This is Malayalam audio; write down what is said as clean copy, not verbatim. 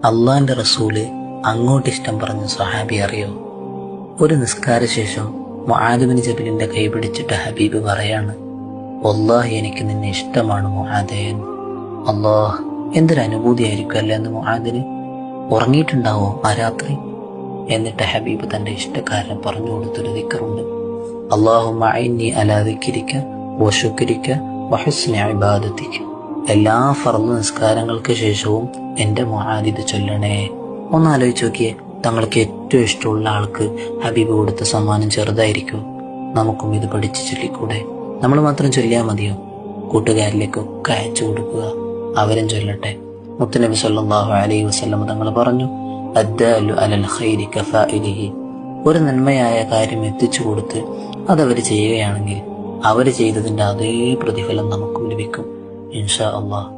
അള്ളാന്റെ റസൂല് അങ്ങോട്ട് ഇഷ്ടം പറഞ്ഞ സ്വഹാബി അറിയോ? ഒരു നിസ്കാര ശേഷം മുആദ് ബിൻ ജബലിന്റെ കൈ പിടിച്ചിട്ട് ഹബീബ് പറയാണ്, വല്ലാഹി എനിക്ക് നിന്നെ ഇഷ്ടമാണ് മുആദേ. അല്ലാഹ്, എന്തൊരു അനുഭൂതിയായിരിക്കും അല്ലേ എന്ന് മുആദിന്. ഉറങ്ങിയിട്ടുണ്ടാവോ ആ രാത്രി? എന്നിട്ട് ഹബീബ് തന്റെ ഇഷ്ടക്കാരനെ പറഞ്ഞു കൊടുത്തൊരു ദിക്റുണ്ട്, അല്ലാഹുമ്മ അഇന്നി അലാ ദിക്രിക വശുക്രിക വഹുസ്നി ഇബാദതിക. എല്ലാ ഫർള് നിസ്കാരങ്ങൾക്ക് ശേഷവും എന്റെ മുആദ് ഇത് ചൊല്ലണേ. ഒന്നാലോചിച്ച് നോക്കിയേ, തങ്ങൾക്ക് ഏറ്റവും ഇഷ്ടമുള്ള ആൾക്ക് ഹബീബ് കൊടുത്ത സമ്മാനം ചെറുതായിരിക്കും. നമുക്കും ഇത് പഠിച്ച് ചൊല്ലിക്കൂടെ? നമ്മൾ മാത്രം ചൊല്ലിയാൽ മതിയോ? കൂട്ടുകാരിലേക്കൊക്കെ അയച്ചു കൊടുക്കുക, അവരും ചൊല്ലട്ടെ. മുത്തുനബി സല്ലല്ലാഹു അലൈഹി വസല്ലം തങ്ങൾ പറഞ്ഞു, അദ്ദാലു അലൽ ഖൈരി കഫാഇലിഹി. ഒരു നന്മയായ കാര്യം എത്തിച്ചു കൊടുത്ത് അതവർ ചെയ്യുകയാണെങ്കിൽ അവർ ചെയ്തതിൻ്റെ അതേ പ്രതിഫലം നമുക്കും ലഭിക്കും ഇൻഷാ അല്ലാഹ്.